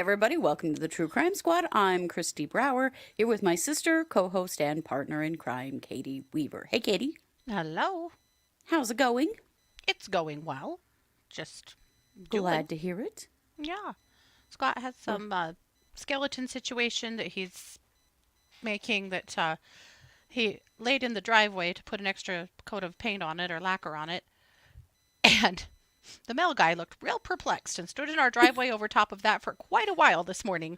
everybody. Welcome to the True Crime Squad. I'm Kristi Brower, here with my sister, co-host, and partner in crime, Katie Weaver. Hey, Katie. Hello. How's it going? It's going well. Just doing. Glad to hear it. Yeah. Scott has some skeleton situation that he's making that he laid in the driveway to put an extra coat of paint on it or lacquer on it. And the mail guy looked real perplexed and stood in our driveway over top of that for quite a while this morning.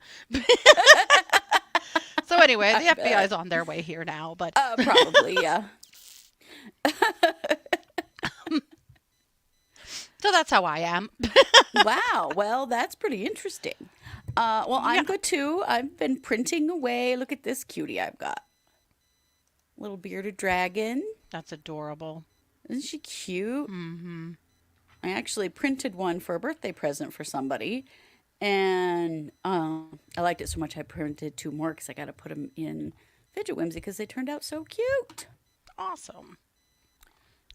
So anyway, the FBI's on their way here now, but Probably, yeah. So that's how I am. Wow. Well, that's pretty interesting. I'm good too. I've been printing away. Look at this cutie I've got. Little bearded dragon. That's adorable. Isn't she cute? Mm-hmm. I actually printed one for a birthday present for somebody. And I liked it so much I printed two more because I got to put them in Fidget Whimsy because they turned out so cute. Awesome.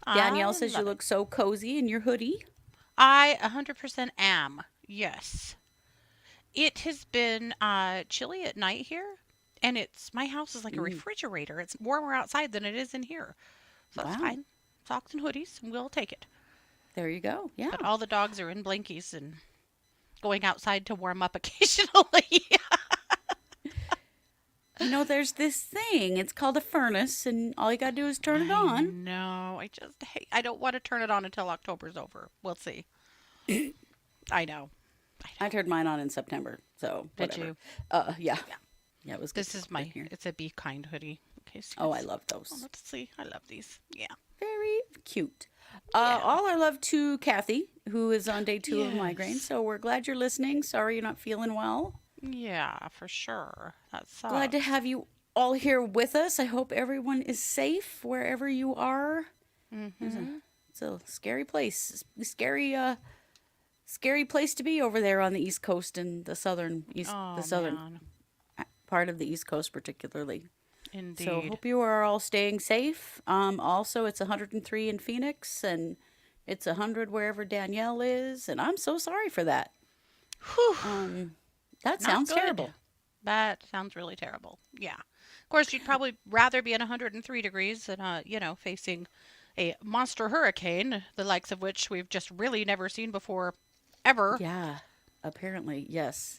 Danielle says you look so cozy in your hoodie. I 100% am. Yes. It has been chilly at night here, and my house is like a refrigerator. It's warmer outside than it is in here. So that's fine. Socks and hoodies, and we'll take it. There you go. Yeah. But all the dogs are in blankies and going outside to warm up occasionally. There's this thing. It's called a furnace, and all you got to do is turn it on. No, I don't want to turn it on until October's over. We'll see. I know. I turned mine on in September, so whatever. Did you? Yeah. Yeah, it was good. This is it's a Be Kind hoodie. Okay, so I love those. Let's see. I love these. Yeah. Very cute. Yeah. All our love to Kathy, who is on day 2 of migraine. So we're glad you're listening. Sorry you're not feeling well. Yeah, for sure. That sucks. Glad to have you all here with us. I hope everyone is safe wherever you are. Mm-hmm. It's a scary place. Scary place to be over there on the East Coast and the southern part of the East Coast particularly. Indeed. So hope you are all staying safe. Also, it's 103 in Phoenix, and it's 100 wherever Danielle is, and I'm so sorry for that. Whew. That sounds terrible. That sounds really terrible. Yeah. Of course, you'd probably rather be at 103 degrees than, facing a monster hurricane, the likes of which we've just really never seen before, ever. Yeah, apparently, yes.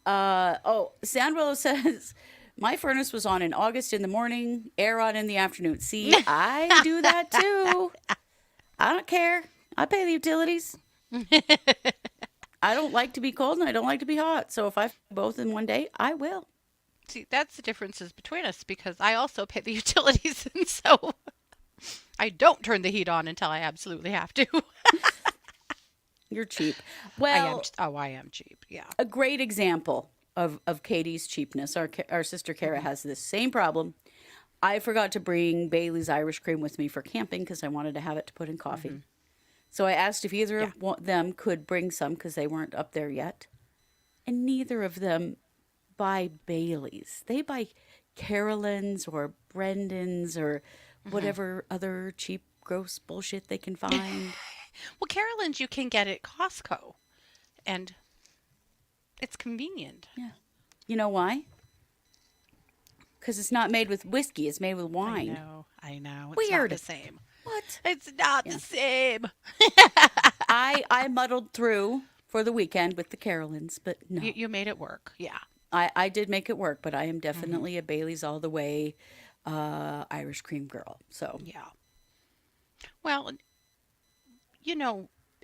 Sandwillow says, my furnace was on in August in the morning, air on in the afternoon. See, I do that too. I don't care. I pay the utilities. I don't like to be cold and I don't like to be hot. So if I both in one day, I will. See, that's the differences between us because I also pay the utilities. And so I don't turn the heat on until I absolutely have to. You're cheap. Well, I am cheap. Yeah. A great example of Katie's cheapness. Our sister Kara has this same problem. I forgot to bring Bailey's Irish cream with me for camping because I wanted to have it to put in coffee. Mm-hmm. So I asked if either of them could bring some because they weren't up there yet. And neither of them buy Bailey's. They buy Carolyn's or Brendan's or whatever other cheap, gross bullshit they can find. Well, Carolyn's you can get at Costco. And it's convenient. Yeah. You know why? Because it's not made with whiskey. It's made with wine. I know. It's Weird. Not the same. What? It's not the same. I muddled through for the weekend with the Carolyn's, but no. You made it work. Yeah. I did make it work, but I am definitely a Bailey's all the way Irish cream girl. So yeah. Well,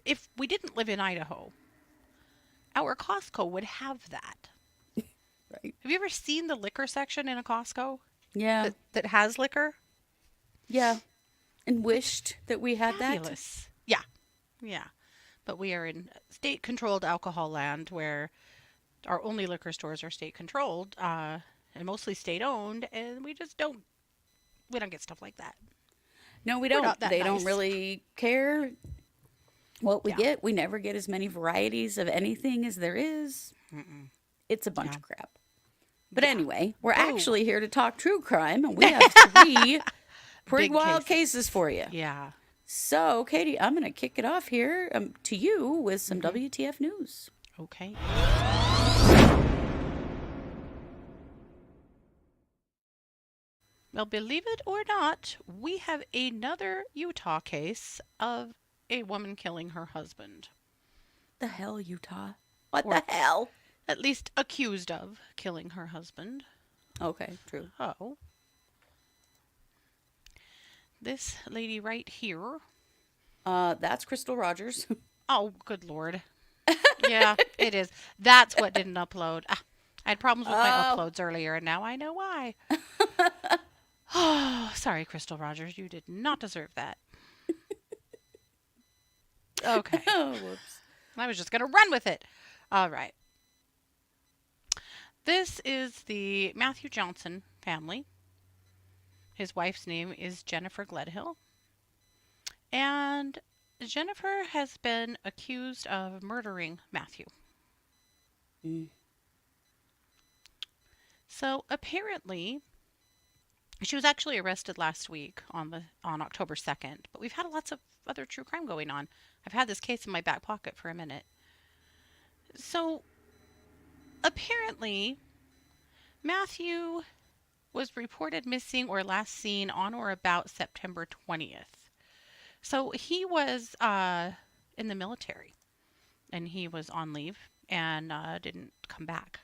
if we didn't live in Idaho, our Costco would have that. Right. Have you ever seen the liquor section in a Costco? Yeah. That has liquor? Yeah. And wished that we had Fabulous. Yeah. Yeah. But we are in state-controlled alcohol land where our only liquor stores are state-controlled and mostly state-owned, and we don't get stuff like that. No, we don't. They don't really care what we get. We never get as many varieties of anything as there is. Mm-mm. It's a bunch of crap. But anyway, we're actually here to talk true crime, and we have 3 pretty wild cases for you. Yeah. So, Katie, I'm going to kick it off here to you with some WTF news. Okay. Well, believe it or not, we have another Utah case of a woman killing her husband. The hell, Utah? What Or the hell? at least accused of killing her husband. Okay, true. Oh, this lady right here. That's Crystal Rogers. Oh, good Lord. Yeah, it is. That's what didn't upload. Ah, I had problems with my Oh, uploads earlier, and now I know why. Oh, sorry, Crystal Rogers. You did not deserve that. Okay. oh, whoops. I was just going to run with it. All right. This is the Matthew Johnson family. His wife's name is Jennifer Gledhill. And Jennifer has been accused of murdering Matthew. Mm. So apparently, she was actually arrested last week on October 2nd, but we've had lots of other true crime going on. I've had this case in my back pocket for a minute. So apparently, Matthew was reported missing or last seen on or about September 20th. So he was in the military and he was on leave and didn't come back.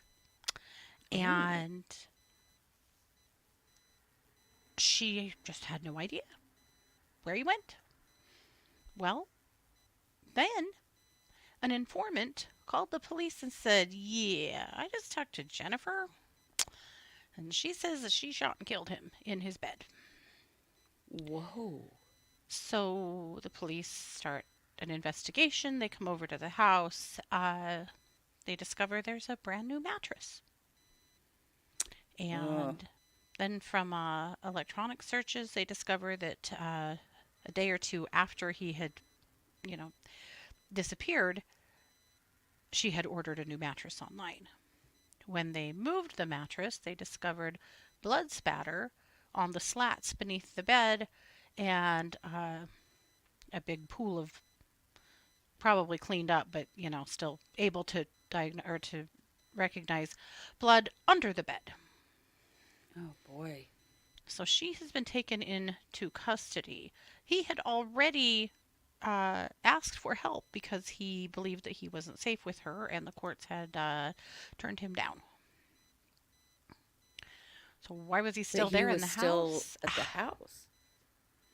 And she just had no idea where he went. Well, then an informant called the police and said, "Yeah, I just talked to Jennifer, and she says that she shot and killed him in his bed." Whoa. So the police start an investigation. They come over to the house. They discover there's a brand new mattress. And then from electronic searches, they discover that a day or two after he had, disappeared, she had ordered a new mattress online. When they moved the mattress, they discovered blood spatter on the slats beneath the bed and a big pool of probably cleaned up, but still able to diagnose or to recognize blood under the bed. Oh boy. So she has been taken into custody. He had already asked for help because he believed that he wasn't safe with her, and the courts had turned him down. So why was he still But he there in was the still house? at the house.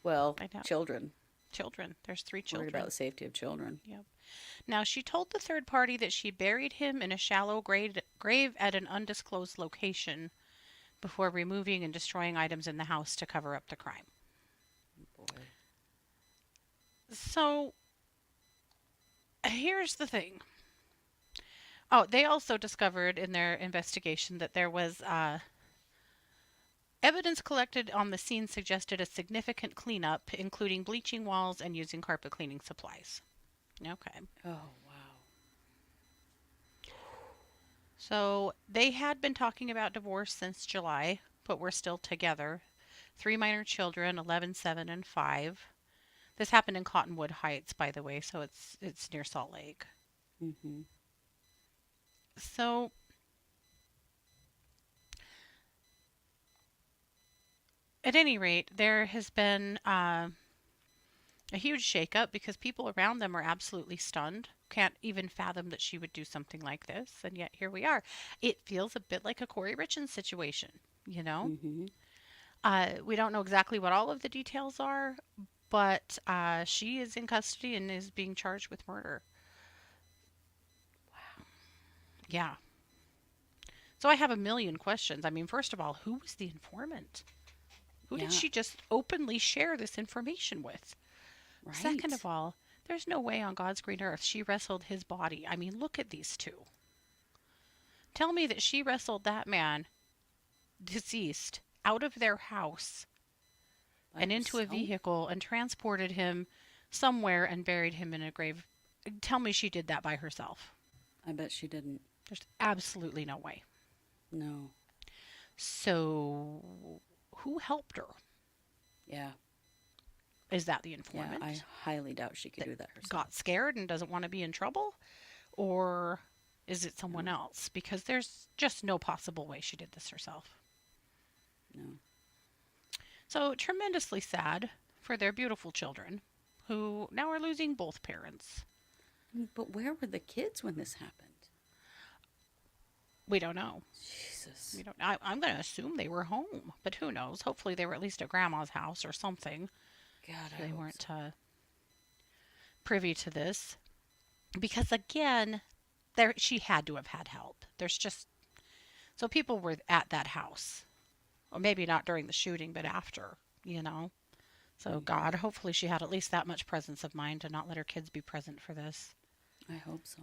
Well, I know. children. Children. There's 3 Worried children. about the safety of children. Yep. Now, she told the third party that she buried him in a shallow grave at an undisclosed location before removing and destroying items in the house to cover up the crime. Boy. So, here's the thing. Oh, they also discovered in their investigation that there was evidence collected on the scene suggested a significant cleanup, including bleaching walls and using carpet cleaning supplies. Okay. Oh wow. So they had been talking about divorce since July, but were still together. 3 minor children, 11, 7, and 5. This happened in Cottonwood Heights, by the way, so it's near Salt Lake. Mm-hmm. So at any rate, there has been a huge shakeup because people around them are absolutely stunned. Can't even fathom that she would do something like this, and yet here we are. It feels a bit like a Corey Richins situation, Mm-hmm. We don't know exactly what all of the details are, but she is in custody and is being charged with murder. Wow. Yeah. So I have a million questions. I mean, first of all, who was the informant? Who did Yeah. she just openly share this information with? Right. Second of all, there's no way on God's green earth she wrestled his body. I mean, look at these two. Tell me that she wrestled that man, deceased, out of their house By and into a herself? vehicle and transported him somewhere and buried him in a grave. Tell me she did that by herself. I bet she didn't. There's absolutely no way. No. So, who helped her? Yeah. Is that the Yeah. informant? I highly doubt she could do that herself. Got scared and doesn't want to be in trouble? Or is it someone else? Because there's just no possible way she did this herself. No. So tremendously sad for their beautiful children, who now are losing both parents. But where were the kids when this happened? We don't know. Jesus. We don't. I'm going to assume they were home, but who knows? Hopefully, they were at least at Grandma's house or something. God, They weren't privy to this, because again, she had to have had help. There's just so people were at that house, or maybe not during the shooting, but after, you know. So God, hopefully, she had at least that much presence of mind to not let her kids be present for this. I hope so.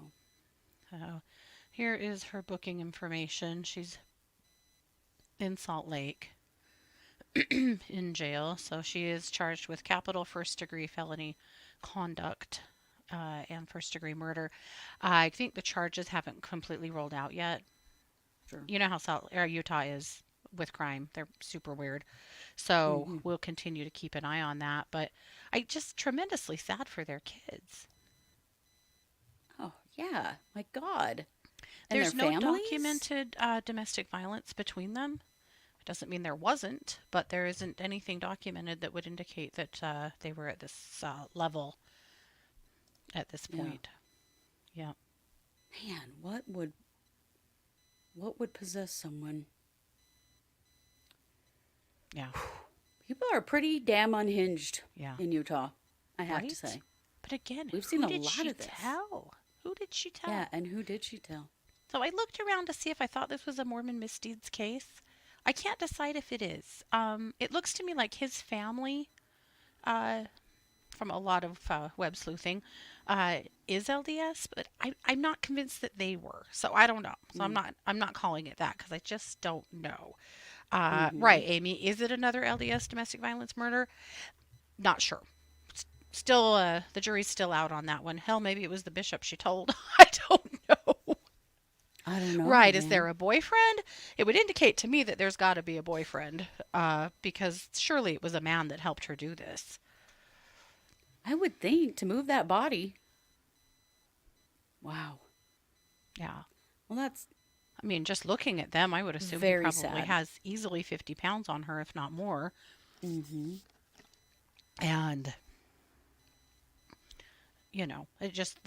Here is her booking information. She's in Salt Lake in jail. So she is charged with capital first-degree felony conduct and first-degree murder. I think the charges haven't completely rolled out yet. Sure. You know how Utah is with crime. They're super weird. So we'll continue to keep an eye on that. But I just tremendously sad for their kids. Oh, yeah. My God. And There's their no families? documented domestic violence between them. It doesn't mean there wasn't, but there isn't anything documented that would indicate that they were at this level at this point. Yeah. Man, what would possess someone? Yeah. People are pretty damn unhinged Yeah. in Utah, I have to Right? say. But again, We've who seen a did lot she of this. tell? Who did she tell? Yeah, and who did she tell? So I looked around to see if I thought this was a Mormon misdeeds case. I can't decide if it is. It looks to me like his family, from a lot of web sleuthing, is LDS, but I'm not convinced that they were. So I don't know. So I'm not calling it that because I just don't know. Right, Amy, is it another LDS domestic violence murder? Not sure. Still, the jury's still out on that one. Hell, maybe it was the bishop she told. I don't know. I don't know. Right, is man. there a boyfriend? It would indicate to me that there's got to be a boyfriend, because surely it was a man that helped her do this. I would think to move that body. Wow. Yeah. Well, that's I mean, just looking at them, I would assume Very he probably sad. has easily 50 pounds on her, if not more. mm-hmm. And, it just,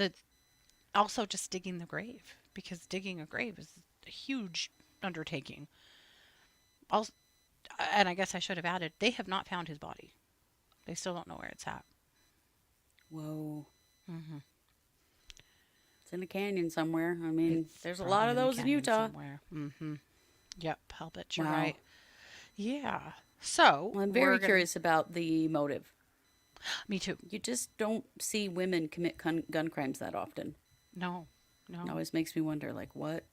also just digging the grave, because digging a grave is a huge undertaking. Also, and I guess I should have added, they have not found his body. They still don't know where it's at. Whoa. Mm-hmm. It's in a canyon somewhere. I mean, It's there's a probably lot of the those in canyon Utah. somewhere. Mm-hmm. Yep, I'll bet you're Wow. right. Yeah. So, Well, I'm very curious about the motive. Me too. You just don't see women commit gun crimes that often. No. It always makes me wonder, like, what?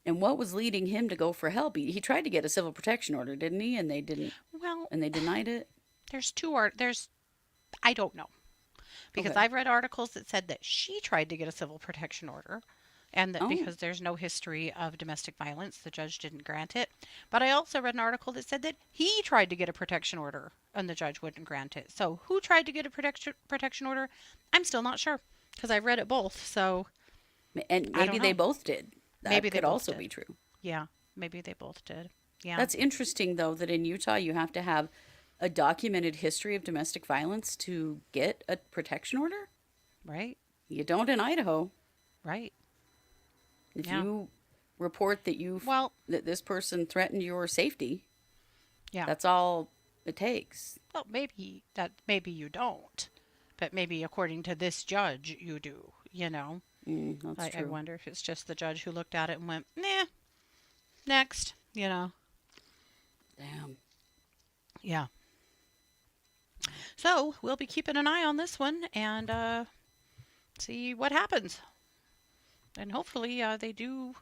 And what was leading him to go for help? He tried to get a civil protection order, didn't he? And they didn't. Well, And they denied it. I don't know. Because Okay. I've read articles that said that she tried to get a civil protection order, and that Oh. because there's no history of domestic violence, the judge didn't grant it. But I also read an article that said that he tried to get a protection order, and the judge wouldn't grant it. So who tried to get a protection order? I'm still not sure, because I've read it both. So And I maybe don't they know. both did. That Maybe they could both also did. be true. yeah, maybe they both did. Yeah. That's interesting, though, that in Utah you have to have a documented history of domestic violence to get a protection order. right. You don't in Idaho. Right. If Yeah. you report that that this person threatened your safety, Yeah. that's all it takes. Well, maybe you don't, but maybe according to this judge, you do. That's I true. wonder if it's just the judge who looked at it and went, "Nah, next." Damn. Yeah. So we'll be keeping an eye on this one and see what happens, and hopefully they do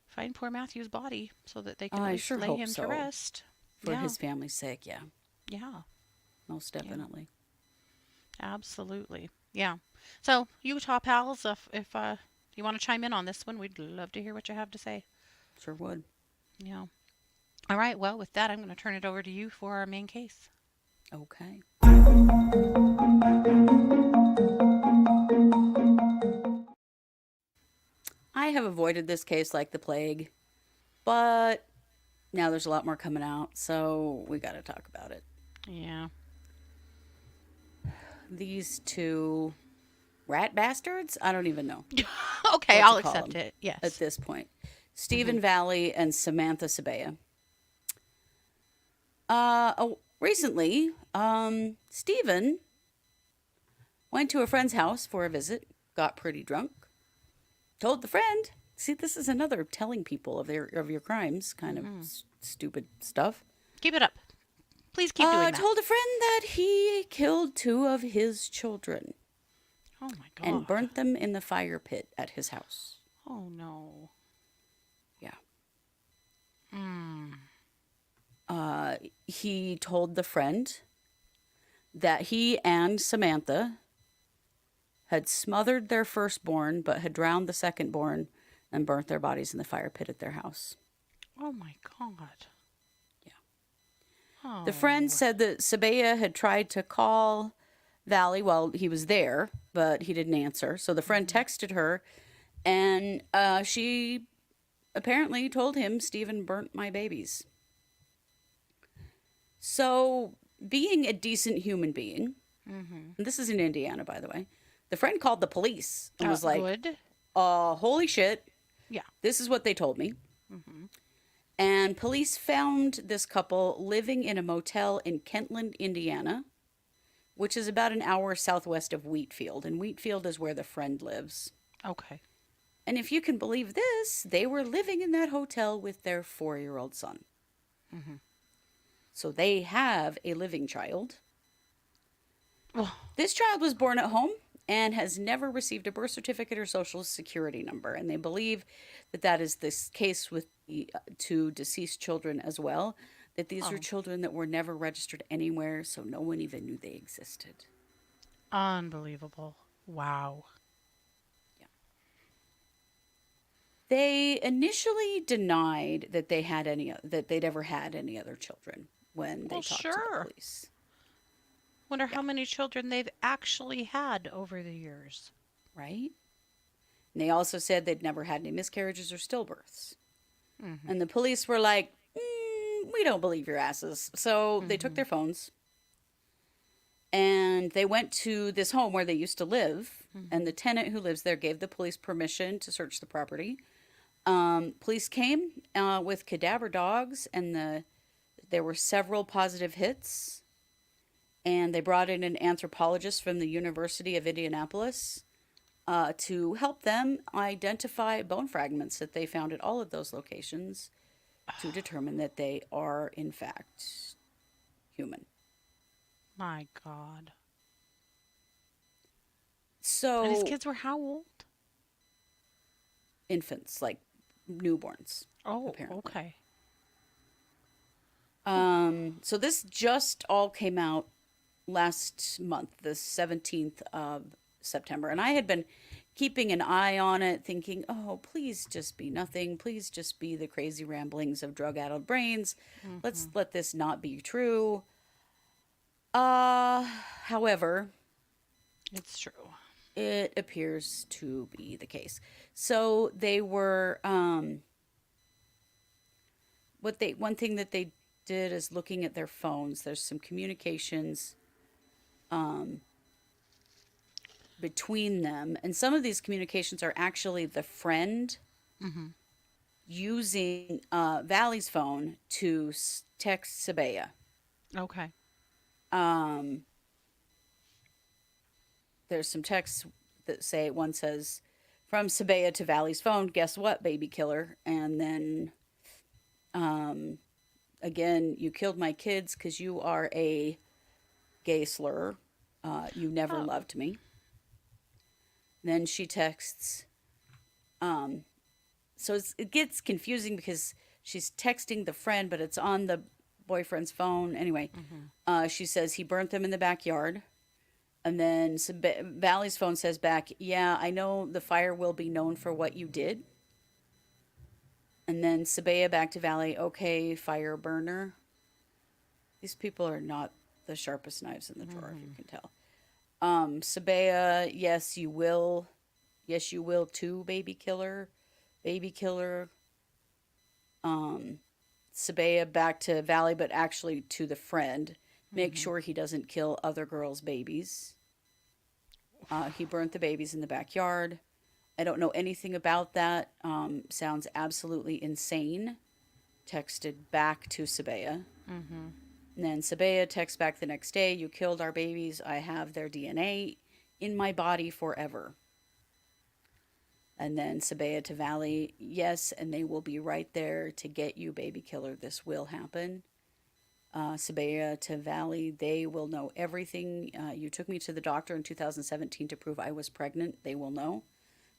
find poor Matthew's body so that they can at I least sure lay hope him so. to rest. For Yeah. his family's sake, yeah. Yeah. Most definitely. Absolutely. Yeah. So, Utah pals, if you want to chime in on this one, we'd love to hear what you have to say. Sure would. Yeah. All right. Well, with that, I'm going to turn it over to you for our main case. Okay. I have avoided this case like the plague, but Now there's a lot more coming out, so we got to talk about it. Yeah. These two rat bastards? I don't even know Okay, what to I'll call accept them it. at Yes. this point. Stephen Valle and Samantha Sebella. Recently, Stephen went to a friend's house for a visit, got pretty drunk, told the friend. See, this is another telling people of your crimes, kind of stupid stuff. Keep it up. Please keep doing that. Told a friend that he killed two of his children Oh my God. and burnt them in the fire pit at his house. Oh no. Yeah. Mm. He told the friend that he and Samantha had smothered their firstborn but had drowned the secondborn and burnt their bodies in the fire pit at their house. Oh my God. Yeah. Oh. The friend said that Sebella had tried to call Valle while he was there, but he didn't answer. So the friend texted her, and she apparently told him, Stephen burnt my babies. So, being a decent human being, and this is in Indiana, by the way, the friend called the police and was like, Good. holy shit, Yeah. this is what they told me. And police found this couple living in a motel in Kentland, Indiana, which is about an hour southwest of Wheatfield. And Wheatfield is where the friend lives. Okay. And if you can believe this, they were living in that hotel with their 4-year-old son. So they have a living child. Oh. This child was born at home and has never received a birth certificate or social security number. And they believe that that is the case with the two deceased children as well, that these are children that were never registered anywhere, so no one even knew they existed. Unbelievable. Wow. They initially denied that they'd ever had any other children when they Well, talked to sure. the police. Wonder how many children they've actually had over the years. Right? And they also said they'd never had any miscarriages or stillbirths. And the police were like, we don't believe your asses. So they took their phones and they went to this home where they used to live. And the tenant who lives there gave the police permission to search the property. Police came with cadaver dogs, and there were several positive hits. And they brought in an anthropologist from the University of Indianapolis to help them identify bone fragments that they found at all of those locations to determine that they are, in fact, human. My God. So, And his kids were how old? infants, like newborns. Oh, Apparently. okay. So this just all came out last month, the 17th of September. And I had been keeping an eye on it, thinking, oh, please just be nothing. Please just be the crazy ramblings of drug-addled brains. Let's let this not be true. However, It's true. it appears to be the case. So they were, one thing that they did is looking at their phones. There's some communications between them, and some of these communications are actually the friend using Valle's phone to text Sebella. Okay. There's some texts that say, one says, from Sebella to Valle's phone, guess what, baby killer? And then, again, you killed my kids because you are a gay slur. You never loved me. Then she texts, so it gets confusing because she's texting the friend, but it's on the boyfriend's phone. Anyway, she says he burnt them in the backyard. And then Valle's phone says back, yeah, I know the fire will be known for what you did. And then Sebella back to Valle, okay, fire burner. These people are not the sharpest knives in the drawer, if you can tell. Sebella, yes, you will. Yes, you will too, baby killer. Baby killer. Sebella back to Valley, but actually to the friend. Make sure he doesn't kill other girls' babies. He burnt the babies in the backyard. I don't know anything about that. Sounds absolutely insane. Texted back to Sebella. And then Sebella texts back the next day, "You killed our babies. I have their DNA in my body forever." And then Sebella to Valley, "Yes, and they will be right there to get you, baby killer. This will happen." Sebella to Valley, "They will know everything. You took me to the doctor in 2017 to prove I was pregnant. They will know."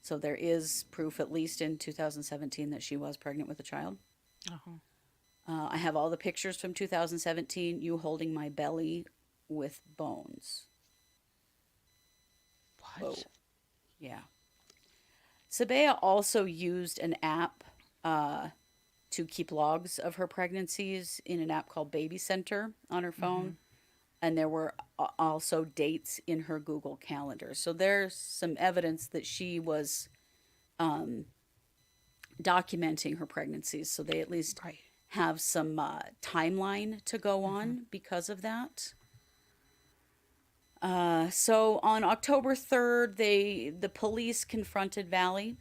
So there is proof, at least in 2017, that she was pregnant with a child. Uh-huh. I have all the pictures from 2017, you holding my belly with bones. What? Whoa. Yeah. Sebella also used an app to keep logs of her pregnancies in an app called Baby Center on her phone. And there were also dates in her Google Calendar. So there's some evidence that she was documenting her pregnancies. So they at least Right. have some timeline to go on because of that. So on October 3rd, the police confronted Valley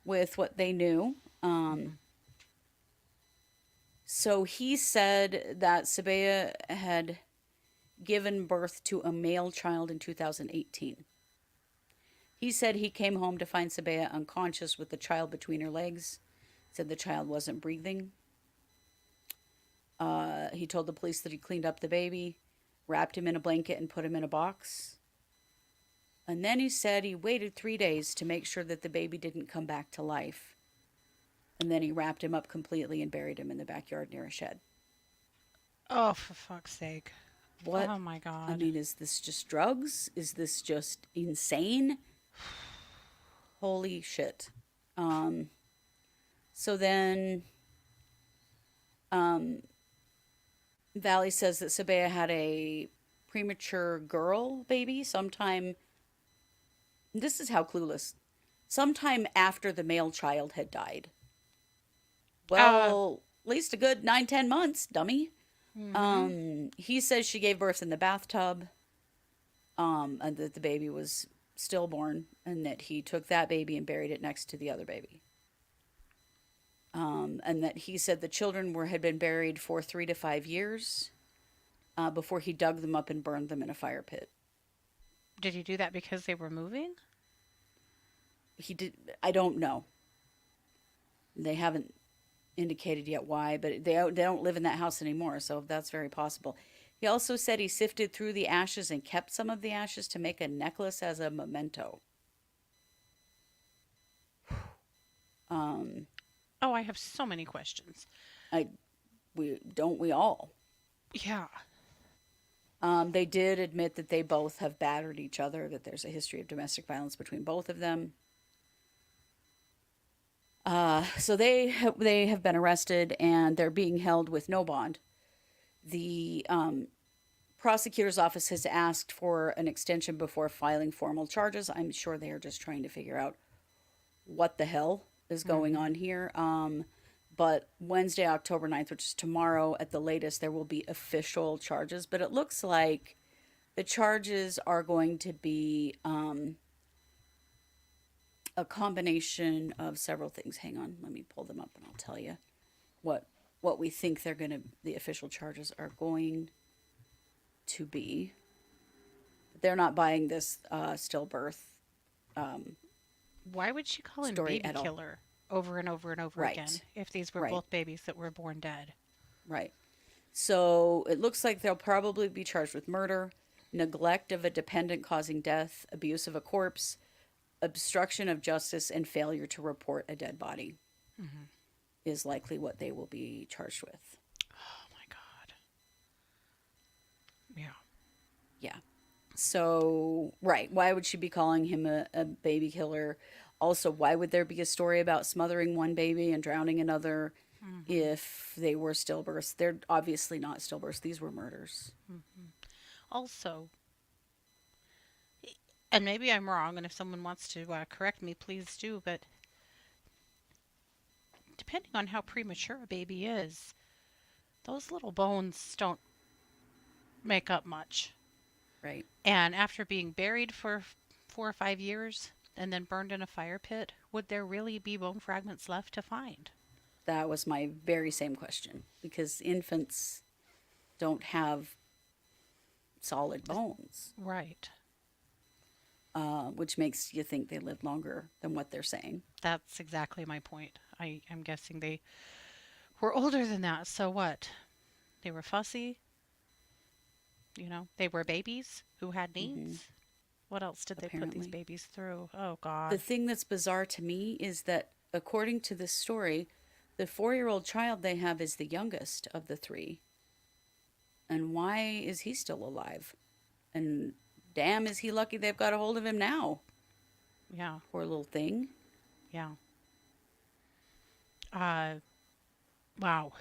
with what they knew. So he said that Sebella had given birth to a male child in 2018. He said he came home to find Sebella unconscious with the child between her legs. Said the child wasn't breathing. He told the police that he cleaned up the baby, wrapped him in a blanket, and put him in a box. And then he said he waited 3 days to make sure that the baby didn't come back to life. And then he wrapped him up completely and buried him in the backyard near a shed. Oh, for fuck's sake. What? Oh, my God. I mean, is this just drugs? Is this just insane? Holy shit. So then Valley says that Sebella had a premature girl baby sometime. This is how clueless. Sometime after the male child had died. Well, at least a good 9-10 months, dummy. He says she gave birth in the bathtub, and that the baby was stillborn, and that he took that baby and buried it next to the other baby. And that he said the children had been buried for 3 to 5 years before he dug them up and burned them in a fire pit. Did he do that because they were moving? He did. I don't know. They haven't indicated yet why, but they don't live in that house anymore, so that's very possible. He also said he sifted through the ashes and kept some of the ashes to make a necklace as a memento. Oh, I have so many questions. We all. Yeah. They did admit that they both have battered each other, that there's a history of domestic violence between both of them. So they have been arrested and they're being held with no bond. The prosecutor's office has asked for an extension before filing formal charges. I'm sure they are just trying to figure out what the hell is going on here. But Wednesday, October 9th, which is tomorrow at the latest, there will be official charges. But it looks like the charges are going to be a combination of several things. Hang on, let me pull them up and I'll tell you what we think the official charges are going to be. They're not buying this stillbirth Why would she call him story baby at all. killer over and over and over Right. again if these were Right. both babies that were born dead? Right. So it looks like they'll probably be charged with murder, neglect of a dependent causing death, abuse of a corpse, obstruction of justice, and failure to report a dead body is likely what they will be charged with. Oh, my God. Yeah. Yeah. So, right. Why would she be calling him a baby killer? Also, why would there be a story about smothering one baby and drowning another if they were stillbirths? They're obviously not stillbirths. These were murders. Also, and maybe I'm wrong, and if someone wants to correct me, please do, but depending on how premature a baby is, those little bones don't make up much. Right. And after being buried for 4 or 5 years and then burned in a fire pit, would there really be bone fragments left to find? That was my very same question because infants don't have solid bones, Right. which makes you think they live longer than what they're saying. That's exactly my point. I'm guessing they were older than that. So what? They were fussy. They were babies who had Hmm. needs. What else did they put these Apparently. babies through? Oh, The God. thing that's bizarre to me is that, according to this story, the 4-year-old child they have is the youngest of the three. And why is he still alive? And damn, is he lucky they've got a hold of him now? Yeah, Poor little thing. yeah. Uh, wow.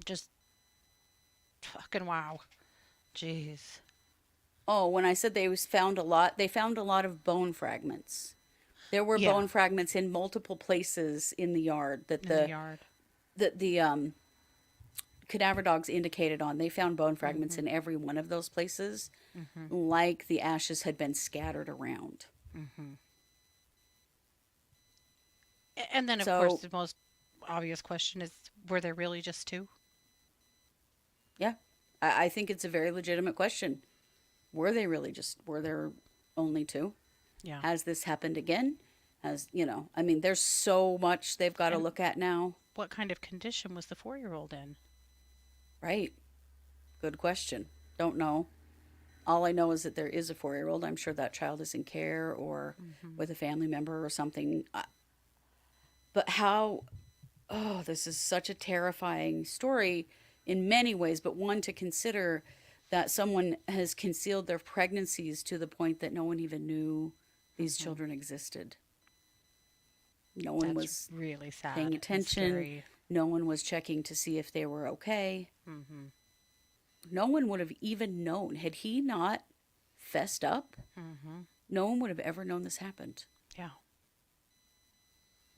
Just fucking wow. Jeez. Oh, when I said they found a lot of bone fragments. There were Yeah, bone fragments in multiple places in the yard that in the yard. the cadaver dogs indicated on. They found bone fragments in every one of those places, like the ashes had been scattered around. And then, of course, So, the most obvious question is, were there really just two? yeah, I think it's a very legitimate question. Were there only two? Yeah. Has this happened again? I mean, there's so much they've got to And look at now. what kind of condition was the 4-year-old in? Right. Good question. Don't know. All I know is that there is a 4-year-old. I'm sure that child is in care or with a family member or something. But how, oh, this is such a terrifying story in many ways, but one to consider that someone has concealed their pregnancies to the point that no one even knew these children existed. No one That's was really paying sad and attention. scary. No one was checking to see if they were okay. Mm-hmm. No one would have even known. Had he not fessed up, Mm-hmm. no one would have ever known this happened, Yeah.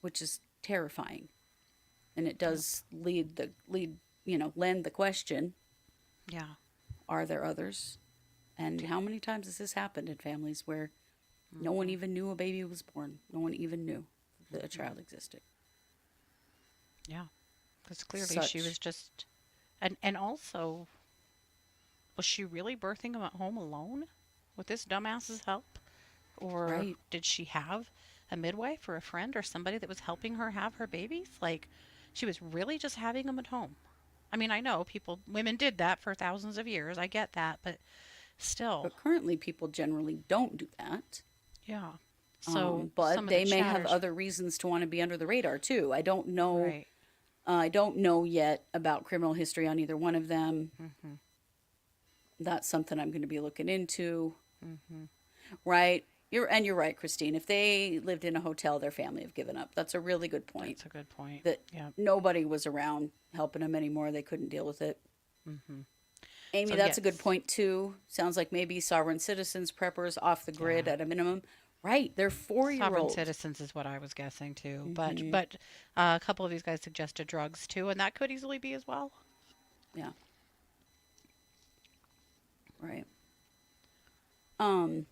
which is terrifying. And it Yep. does lend the question, Yeah. are there others? And how many times has this happened in families where no one even knew a baby was born? No one even knew that a child existed. Yeah. Because clearly she Such was just, and also, was she really birthing him at home alone with this dumbass's help? Or right. did she have a midwife or a friend or somebody that was helping her have her babies? Like, she was really just having them at home. I mean, I know women did that for thousands of years. I get that, but still, But currently, people generally don't do that. yeah. So But some of the they may have chatters, other reasons to want to be under the radar too. I don't know. right? I don't know yet about criminal history on either one of them. Mm-hmm. That's something I'm going to be looking into. Mm-hmm. Right? You're right, Christine. If they lived in a hotel, their family have given up. That's a really good point. That's a good point. That Yeah. nobody was around helping them anymore. They couldn't deal with it. Mm-hmm. Amy, So that's a yes, good point too. Sounds like maybe sovereign citizens, preppers off the grid yeah. at a minimum. Right? They're four year Sovereign old. citizens is what I was guessing too. But Hmm. but a couple of these guys suggested drugs too, and that could easily be as well. Yeah. Right. Um.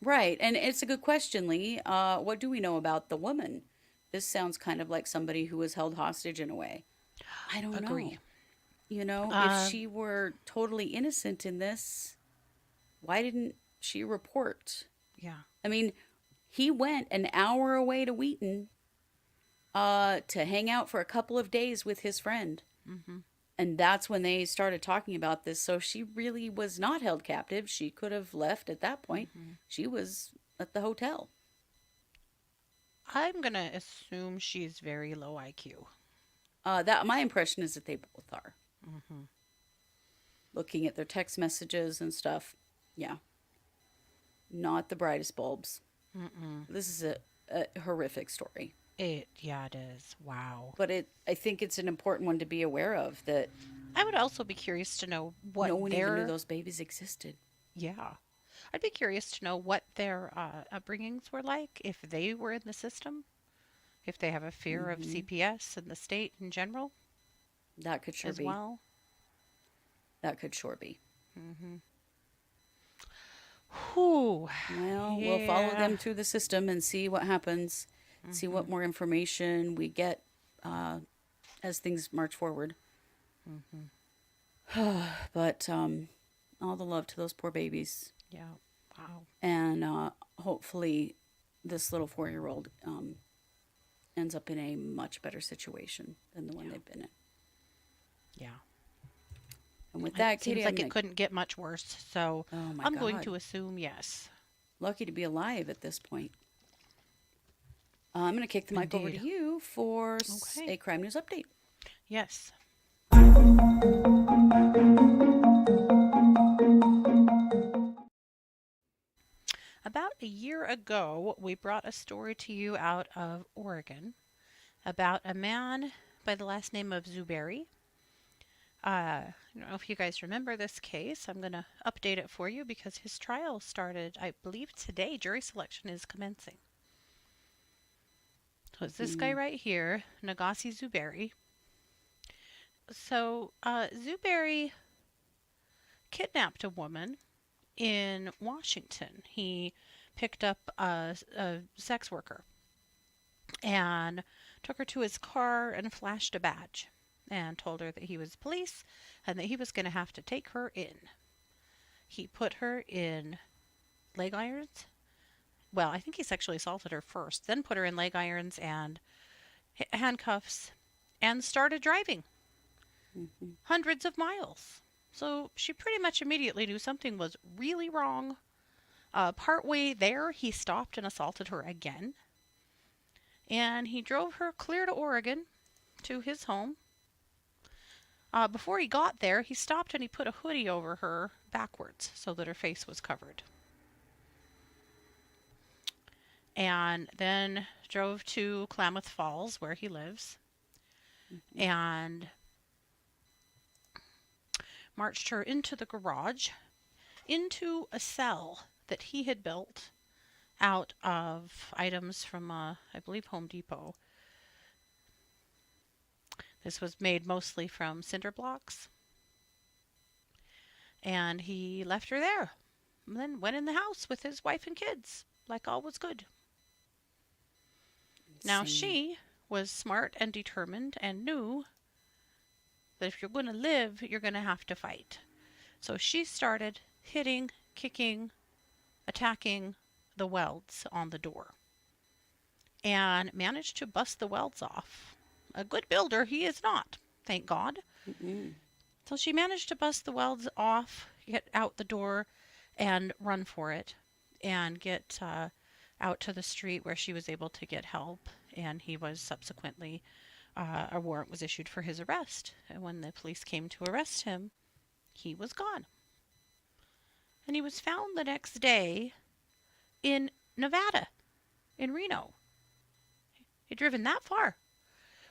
Right, and it's a good question, Lee. What do we know about the woman? This sounds kind of like somebody who was held hostage in a way. I don't know. Agree. If Uh, she were totally innocent in this, why didn't she report? yeah. I mean, he went an hour away to Wheaton to hang out for a couple of days with his friend. Mm-hmm. And that's when they started talking about this. So she really was not held captive. She could have left at that point. Mm-hmm. She was at the hotel. I'm gonna assume she's very low IQ. That my impression is that they both are. Mm-hmm. Looking at their text messages and stuff, yeah, not the brightest bulbs. Mm-mm. This is a horrific story, Yeah, it is. Wow. but I think it's an important one to be aware of that I would also be curious to know what no one even knew their, those babies existed. yeah. I'd be curious to know what their upbringings were like, if they were in the system, if they have a fear of Hmm. CPS and the state in general. That could sure as be. well. That could sure be. Whew. Well, we'll follow Yeah. them through the system and see what happens, see what more information we get as things march forward. But all the love to those poor babies. Yeah. Wow. And hopefully this little 4-year-old ends up in a much better situation than the one they've been in. Yeah. And with It that, seems Katie, like it couldn't get much worse, so oh my I'm God. going to assume yes. Lucky to be alive at this point. I'm going to kick the mic over to Indeed. you for Okay. a crime news update. Yes. About a year ago, we brought a story to you out of Oregon about a man by the last name of Zuberi. I don't know if you guys remember this case. I'm going to update it for you because his trial started, I believe, today. Jury selection is commencing. So it's this guy right here, Nagasi Zuberi. So Zuberi kidnapped a woman in Washington. He picked up a sex worker and took her to his car and flashed a badge and told her that he was police and that he was going to have to take her in. He put her in leg irons. Well, I think he sexually assaulted her first, then put her in leg irons and handcuffs and started driving hundreds of miles. So she pretty much immediately knew something was really wrong. Partway there, he stopped and assaulted her again. And he drove her clear to Oregon to his home. Before he got there, he stopped and he put a hoodie over her backwards so that her face was covered. And then drove to Klamath Falls, where he lives, and marched her into the garage, into a cell that he had built out of items from, I believe, Home Depot. This was made mostly from cinder blocks. And he left her there, and then went in the house with his wife and kids, like all was good. Now she was smart and determined and knew that if you're going to live, you're going to have to fight. So she started hitting, kicking, attacking the welds on the door and managed to bust the welds off. A good builder he is not, thank God. So she managed to bust the welds off, get out the door, and run for it, and get out to the street where she was able to get help. And he was subsequently, a warrant was issued for his arrest. And when the police came to arrest him, he was gone. And he was found the next day in Nevada, in Reno. He'd driven that far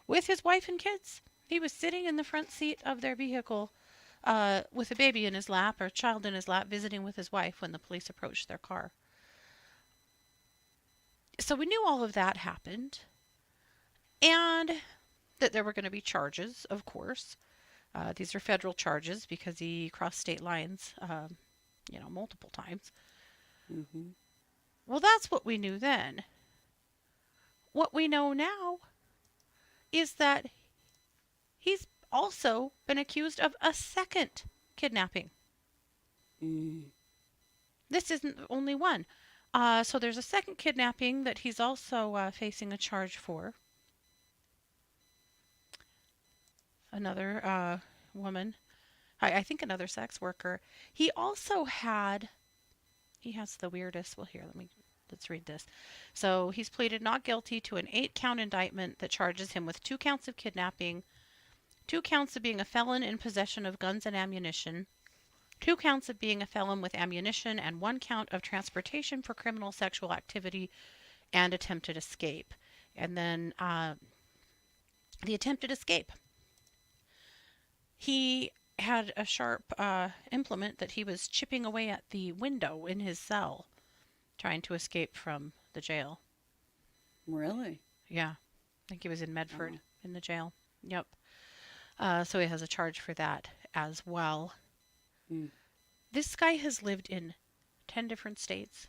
with his wife and kids. He was sitting in the front seat of their vehicle with a baby in his lap or a child in his lap, visiting with his wife when the police approached their car. So we knew all of that happened, and that there were going to be charges, of course. These are federal charges because he crossed state lines, multiple times. Well, that's what we knew then. What we know now is that he's also been accused of a second kidnapping. This isn't only one. So there's a second kidnapping that he's also facing a charge for. Another woman, I think another sex worker. He also he has the weirdest, well, here, let's read this. So he's pleaded not guilty to an 8-count indictment that charges him with 2 counts of kidnapping, 2 counts of being a felon in possession of guns and ammunition, 2 counts of being a felon with ammunition, and 1 count of transportation for criminal sexual activity and attempted escape. And then the attempted escape. He had a sharp implement that he was chipping away at the window in his cell, trying to escape from the jail. Really? Yeah. I think he was in Medford in the jail. Yep. So he has a charge for that as well. Mm. This guy has lived in 10 different states,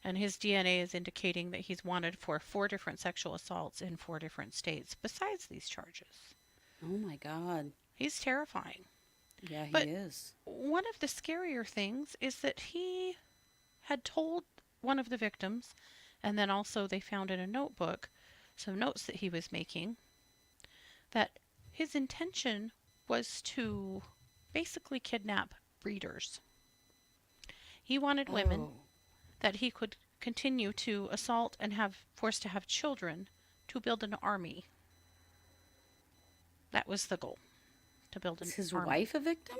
and his DNA is indicating that he's wanted for 4 different sexual assaults in 4 different states besides these charges. Oh my God. He's terrifying. Yeah, he But is. one of the scarier things is that he had told one of the victims, and then also they found in a notebook some notes that he was making, that his intention was to basically kidnap breeders. He wanted women Oh. that he could continue to assault and have forced to have children to build an army. That was the goal, to build an Is his army. wife a victim?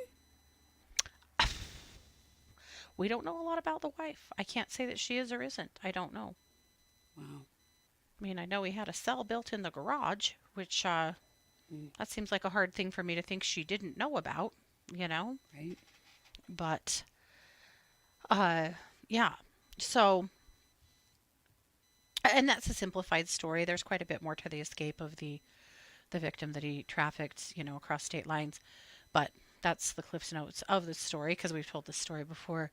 We don't know a lot about the wife. I can't say that she is or isn't. I don't know. Wow. I mean, I know he had a cell built in the garage, which Mm. that seems like a hard thing for me to think she didn't know about, you know? Right. But yeah. So, and that's a simplified story. There's quite a bit more to the escape of the victim that he trafficked, across state lines. But that's the Cliff's Notes of the story, because we've told this story before.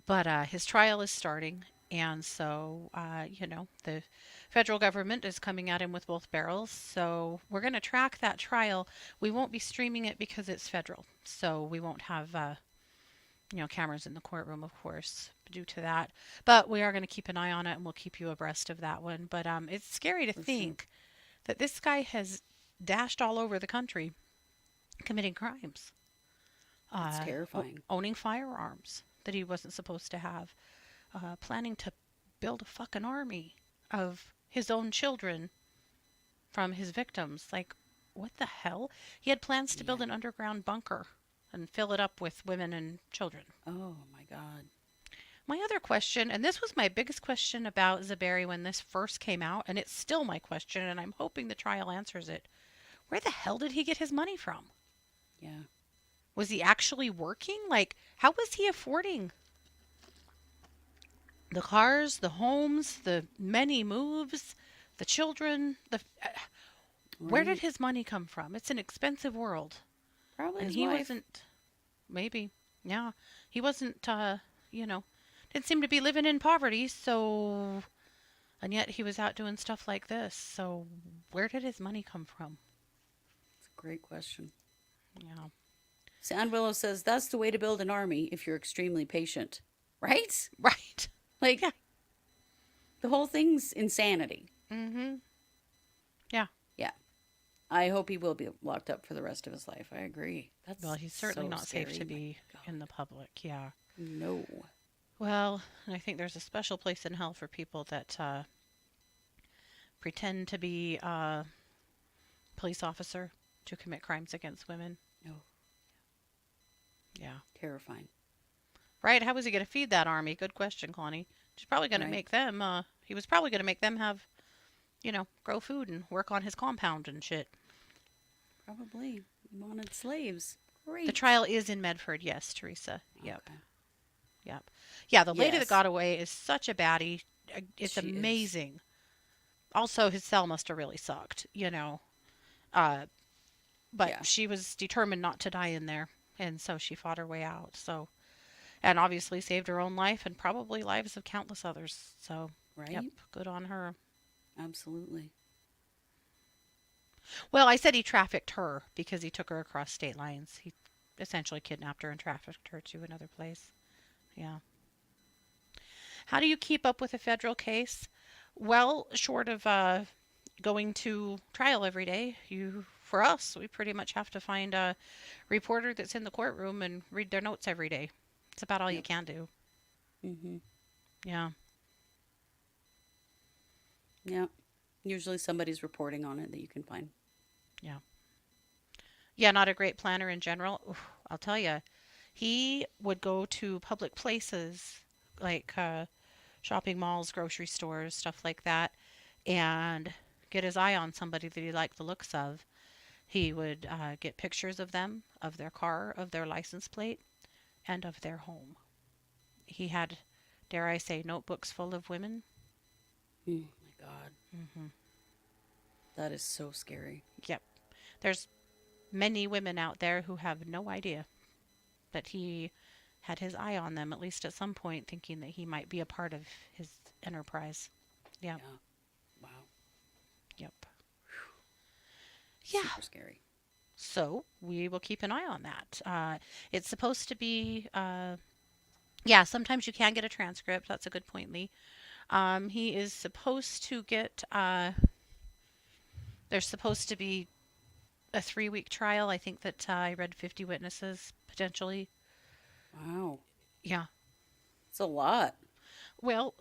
But his trial is starting, and so the federal government is coming at him with both barrels. So we're going to track that trial. We won't be streaming it because it's federal, so we won't have cameras in the courtroom, of course, due to that. But we are going to keep an eye on it, and we'll keep you abreast of that one. But it's scary to For sure. think that this guy has dashed all over the country committing crimes, It's terrifying. owning firearms that he wasn't supposed to have, planning to build a fucking army of his own children from his victims. Like, what the hell? He had plans to build Yeah. an underground bunker and fill it up with women and children. Oh my God. My other question, and this was my biggest question about Zuberi when this first came out, and it's still my question, and I'm hoping the trial answers it. Where the hell did he get his money from? Yeah. Was he actually working? Like, how was he affording the cars, the homes, the many moves, the children? Where did Right. his money come from? It's an expensive world. Probably And his he wife. wasn't, maybe, yeah, he wasn't, didn't seem to be living in poverty, so, and yet he was out doing stuff like this. So where did his money come from? It's a great question. Yeah. Sand Willow says that's the way to build an army if you're extremely patient. Right? Right. Like, Yeah. the whole thing's insanity. Mm-hmm. Yeah. Yeah. I hope he will be locked up for the rest of his life. I agree. That's Well, he's certainly so not safe scary. to My be in the God. public. Yeah. No. Well, I think there's a special place in hell for people that pretend to be a police officer to commit crimes against women. No. Yeah. Terrifying. Right? How was he going to feed that army? Good question, Connie. He's probably going to Right. make them, he was probably going to make them have, grow food and work on his compound and shit. Probably. He wanted slaves. Great. The trial is in Medford, yes, Teresa. Yep. Okay. Yep. Yeah, the lady that Yes. got away is such a baddie. It's She is. amazing. Also, his cell must have really sucked, Uh, but Yeah. she was determined not to die in there, and so she fought her way out. So, and obviously saved her own life and probably lives of countless others. So, Right? yep, good on her. Absolutely. Well, I said he trafficked her because he took her across state lines. He essentially kidnapped her and trafficked her to another place. Yeah. How do you keep up with a federal case? Well, short of going to trial every day, for us, we pretty much have to find a reporter that's in the courtroom and read their notes every day. It's about all you Yep. can do. Mm-hmm. Yeah. Yeah. Usually somebody's reporting on it that you can find. Yeah. Yeah, not a great planner in general. Oof, I'll tell you, he would go to public places like shopping malls, grocery stores, stuff like that, and get his eye on somebody that he liked the looks of. He would get pictures of them, of their car, of their license plate, and of their home. He had, dare I say, notebooks full of women. Oh my God. Hmm. That is so scary. Yep. There's many women out there who have no idea that he had his eye on them, at least at some point, thinking that he might be a part of his enterprise. Yeah. Yeah. Wow. Yep. Yeah. Super scary. So we will keep an eye on that. It's supposed to be, yeah, sometimes you can get a transcript. That's a good point, Lee. He is supposed to get, there's supposed to be a 3-week trial. I think that I read 50 witnesses potentially. Wow. Yeah. It's a lot. Well,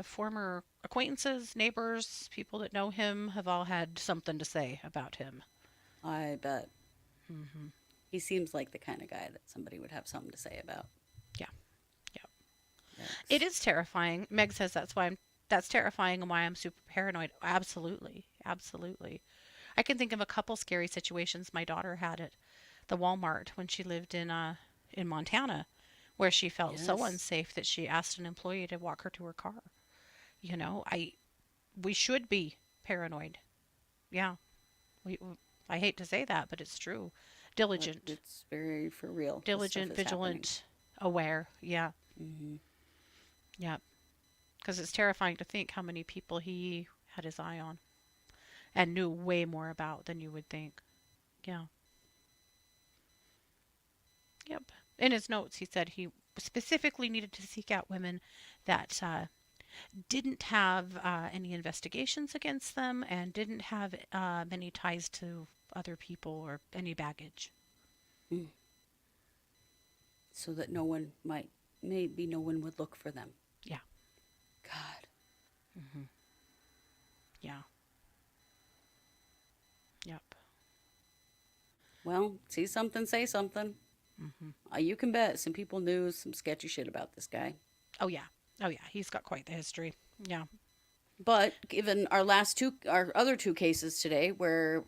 former acquaintances, neighbors, people that know him have all had something to say about him. I bet. Mm-hmm. He seems like the kind of guy that somebody would have something to say about. Yeah. Yeah. Yikes. It is terrifying. Meg says that's terrifying and why I'm super paranoid. Absolutely. Absolutely. I can think of a couple scary situations my daughter had at the Walmart when she lived in Montana, where she felt so Yes. unsafe that she asked an employee to walk her to her car. You know, we should be paranoid. Yeah. We I hate to say that, but it's true. But Diligent, it's very for real. This stuff diligent, is vigilant, aware. Yeah. happening. Yeah. Because it's terrifying to think how many people he had his eye on and knew way more about than you would think. Yeah. Yep. In his notes, he said he specifically needed to seek out women that didn't have any investigations against them and didn't have many ties to other people or any baggage. Mm. So that maybe no one would look for them. Yeah. God. Mm-hmm. Yeah. Yep. Well, see something, say something. Mm-hmm. You can bet some people knew some sketchy shit about this guy. Oh, yeah. Oh, yeah. He's got quite the history. Yeah. But given our other two cases today, where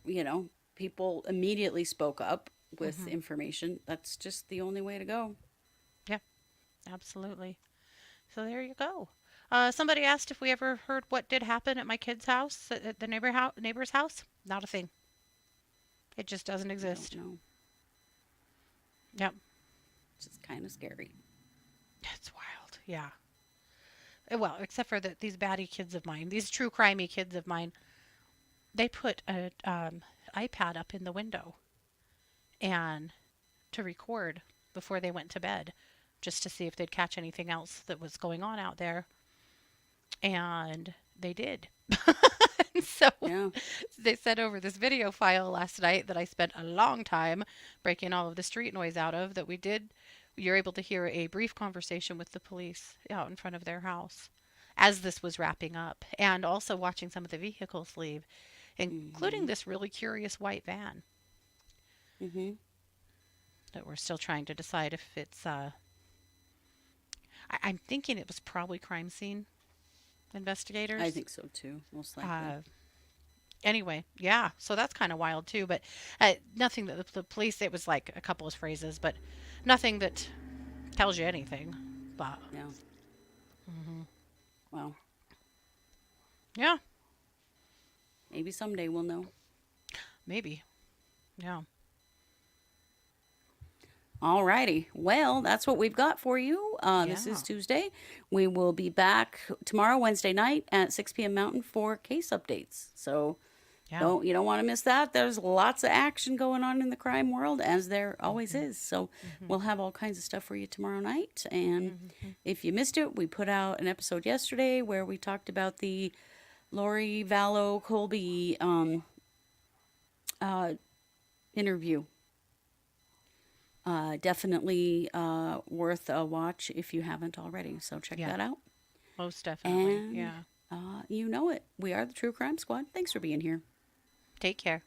people immediately spoke up with Mm-hmm. information, that's just the only way to go. Yeah. Absolutely. So there you go. Somebody asked if we ever heard what did happen at my kid's house, at the neighbor's house. Not a thing. It just doesn't I exist. don't know. Yep. It's just kind of scary. It's wild. Yeah. Well, except for these baddie kids of mine, these true crimey kids of mine, they put an iPad up in the window and to record before they went to bed, just to see if they'd catch anything else that was going on out there. And they did. So Yeah. they sent over this video file last night that I spent a long time breaking all of the street noise out of that we did. You're able to hear a brief conversation with the police out in front of their house as this was wrapping up, and also watching some of the vehicles leave, including this really curious white van Mm-hmm. that we're still trying to decide if it's I'm thinking it was probably crime scene investigators. I think so too, most likely. Anyway, yeah, so that's kind of wild too, but nothing that the police, it was like a couple of phrases, but nothing that tells you anything. But Yeah. hmm Well, yeah, maybe someday we'll know. maybe. Yeah. Alrighty. Well, that's what we've got for you. This Yeah. is Tuesday. We will be back tomorrow, Wednesday night at 6 p.m. Mountain for case updates. So Yeah. you don't want to miss that. There's lots of action going on in the crime world, as there always is. So we'll have all kinds of stuff for you tomorrow night. And if you missed it, we put out an episode yesterday where we talked about the Lori Vallow Colby interview. Definitely worth a watch if you haven't already. So check Yeah. that out. Most definitely. And Yeah. you know it. We are the True Crime Squad. Thanks for being here. Take care.